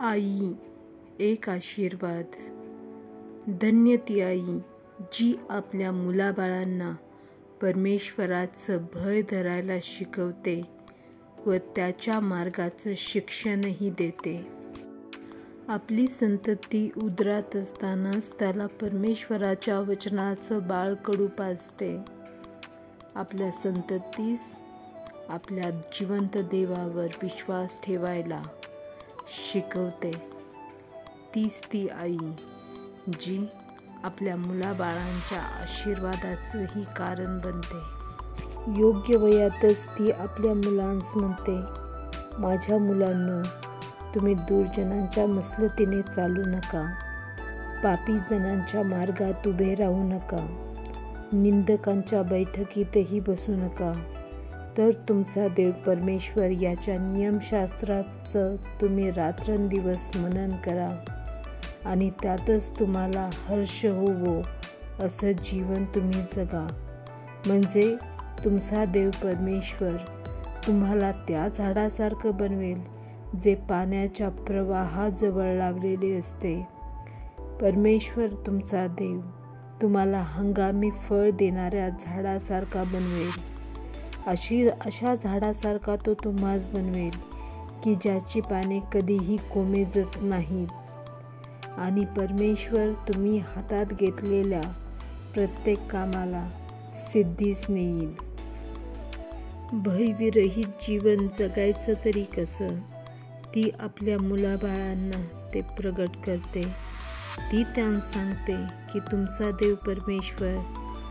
आई एक आशीर्वाद. धन्य ती आई जी आपल्या मुलाबाळांना परमेश्वराचं भय धरायला शिकवते व त्याच्या मार्गाचं शिक्षणही देते. आपली संतती उदरात असतानाच त्याला परमेश्वराच्या वचनाचं बाळकडू पाजते. आपल्या संततीस आपल्या जिवंत देवावर विश्वास ठेवायला शिकवते. तीच ती आई जी आपल्या मुलाबाळांच्या आशीर्वादाचंही कारण बनते. योग्य वयातच ती आपल्या मुलांस म्हणते, माझ्या मुलांनो, तुम्ही दुर्जनांच्या मसलतीने चालू नका, पापी जणांच्या मार्गात उभे राहू नका, निंदकांच्या बैठकीतही बसू नका, तर तुमचा देव परमेश्वर याच्या नियमशास्त्राचं तुम्ही रात्रंदिवस मनन करा आणि त्यातच तुम्हाला हर्ष होवो असं जीवन तुम्ही जगा. म्हणजे तुमचा देव परमेश्वर तुम्हाला त्या झाडासारखं बनवेल जे पाण्याच्या प्रवाहाजवळ लावलेले असते. परमेश्वर तुमचा देव तुम्हाला हंगामी फळ देणाऱ्या झाडासारखा बनवेल. अशा झाडासारखा तो तुम्हास बनवेल की ज्याची पाने कधीही कोमेजत नाहीत आणि परमेश्वर तुम्ही हातात घेतलेल्या प्रत्येक कामाला सिद्धीस नेईल. भयविरहित जीवन जगायचं तरी कसं, ती आपल्या मुलाबाळांना ते प्रगट करते. ती त्यांना सांगते की तुमचा देव परमेश्वर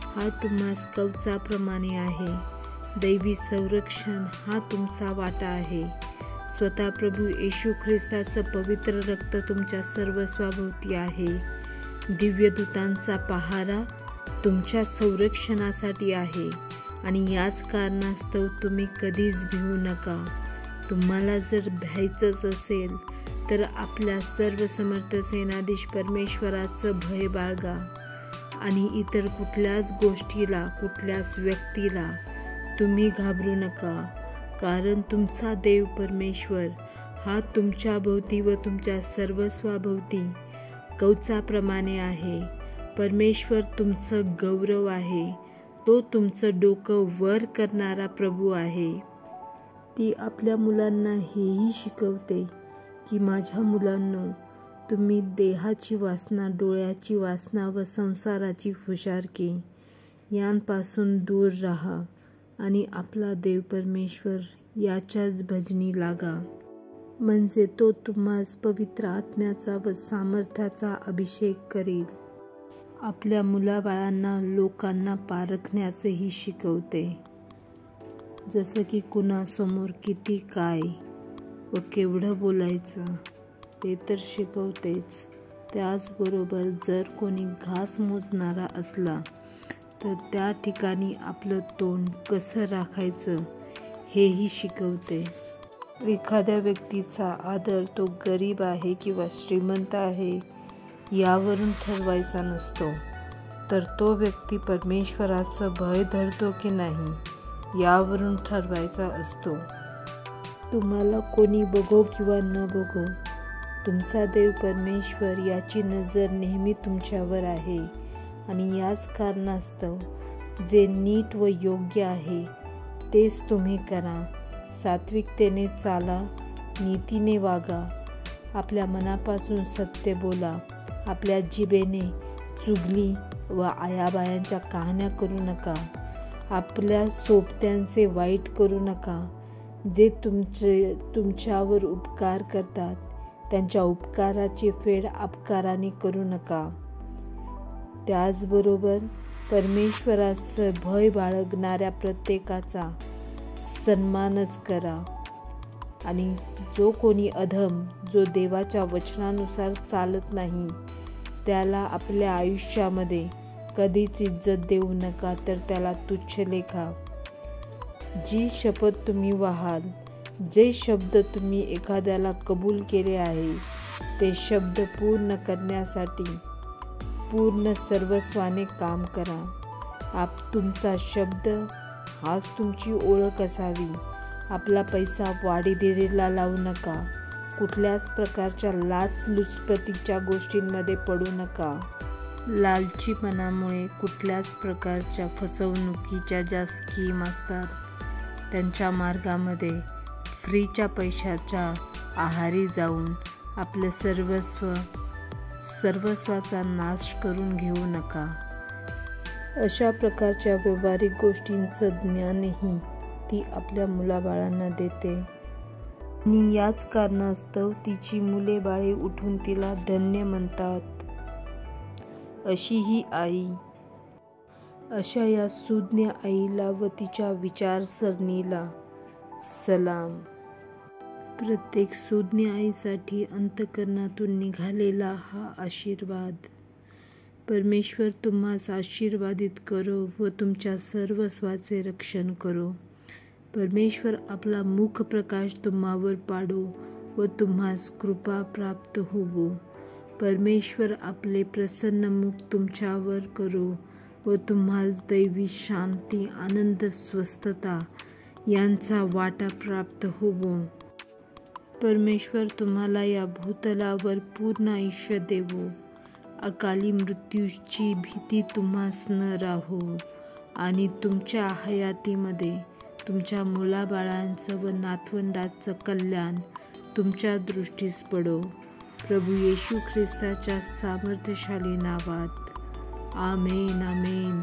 हा तुम्हास कवचाप्रमाणे आहे. दैवी संरक्षण हा तुमचा वाटा आहे. स्वतः प्रभू येशू ख्रिस्ताचं पवित्र रक्त तुमच्या सर्वस्वाभोवती आहे. दिव्यदूतांचा पहारा तुमच्या संरक्षणासाठी आहे आणि याच कारणास्तव तुम्ही कधीच भिवू नका. तुम्हाला जर भ्यायचंच असेल तर आपल्या सर्वसमर्थ सेनाधीश परमेश्वराचं भय बाळगा आणि इतर कुठल्याच गोष्टीला, कुठल्याच व्यक्तीला तुम्ही घाबरू नका. कारण तुमचा देव परमेश्वर हा तुमच्या भोवती व तुमच्या सर्वस्वाभोवती कवचाप्रमाणे आहे. परमेश्वर तुमचं गौरव आहे. तो तुमचं डोकं वर करणारा प्रभू आहे. ती आपल्या मुलांना हेही शिकवते की माझ्या मुलांनो, तुम्ही देहाची वासना, डोळ्याची वासना व संसाराची खुशारकी यांपासून दूर राहा आणि आपला देव परमेश्वर याच्याच भजनी लागा. म्हणजे तो तुम्हास पवित्र आत्म्याचा व सामर्थ्याचा अभिषेक करेल. आपल्या मुलाबाळांना लोकांना पारखण्यासही शिकवते. जसं की कुणासमोर किती, काय व केवढं बोलायचं ते तर शिकवतेच. त्याचबरोबर जर कोणी घास मोजणारा असला तर त्या ठिकाणी आपलं तोंड कसं राखायचं हेही शिकवते. एखाद्या व्यक्तीचा आदर तो गरीब आहे किंवा श्रीमंत आहे यावरून ठरवायचा नसतो, तर तो व्यक्ती परमेश्वराचं भय धरतो की नाही यावरून ठरवायचा असतो. तुम्हाला कोणी बघो किंवा न बघो, तुमचा देव परमेश्वर याची नजर नेहमी तुमच्यावर आहे आणि याच कारणास्तव जे नीट व योग्य आहे तेच तुम्ही करा. सात्विकतेने चाला, नीतीने वागा, आपल्या मनापासून सत्य बोला, आपल्या जिभेने चुगली व आयाबायांच्या कहाण्या करू नका, आपल्या सोबत्यांचे वाईट करू नका. जे तुमच्यावर उपकार करतात त्यांच्या उपकाराची फेड अपकाराने करू नका. त्याचबरोबर परमेश्वराचं भय बाळगणाऱ्या प्रत्येकाचा सन्मानच करा आणि जो कोणी अधम, जो देवाच्या वचनानुसार चालत नाही त्याला आपल्या आयुष्यामध्ये कधीच इज्जत देऊ नका, तर त्याला तुच्छ लेखा. जी शपथ तुम्ही व्हाल, जे शब्द तुम्ही एखाद्याला कबूल केले आहे ते शब्द पूर्ण करण्यासाठी पूर्ण सर्वस्वाने काम करा. तुमचा शब्द हाच तुमची ओळख असावी. आपला पैसा वाढीदिरीला लावू नका. कुठल्याच प्रकारच्या लाचलुचपतीच्या गोष्टींमध्ये पडू नका. लालचीपणामुळे कुठल्याच प्रकारच्या फसवणुकीच्या ज्या स्कीम असतात त्यांच्या मार्गामध्ये फ्रीच्या पैशाच्या आहारी जाऊन आपलं सर्वस्वाचा नाश करून घेऊ नका. अशा प्रकारच्या व्यावहारिक गोष्टींचं ज्ञानही ती आपल्या मुलाबाळांना देते आणि याच कारणास्तव तिची मुले बाळे उठून तिला धन्य म्हणतात. अशी ही आई. अशा या सुज्ञ आईला व तिच्या विचारसरणीला सलाम. प्रत्येक सुज्ञ आईसाठी अंतःकरणातून निघालेला हा आशीर्वाद. परमेश्वर तुम्हास आशीर्वादित करो व तुमच्या सर्वस्वाचे रक्षण करो. परमेश्वर आपला मुख प्रकाश तुम्हावर पाडो व तुम्हास कृपा प्राप्त होवो. परमेश्वर आपले प्रसन्न मुख तुमच्यावर करो व तुम्हास दैवी शांती, आनंद, स्वस्थता यांचा वाटा प्राप्त होवो. परमेश्वर तुम्हाला या भूतलावर पूर्ण आयुष्य देवो. अकाली मृत्यूची भीती तुम्हास न राहो आणि तुमच्या हयातीमध्ये तुमच्या मुलाबाळांचं व नातवंडाचं कल्याण तुमच्या दृष्टीस पडो. प्रभू येशू ख्रिस्ताच्या सामर्थ्यशाली नावात. आमेन. आमेन.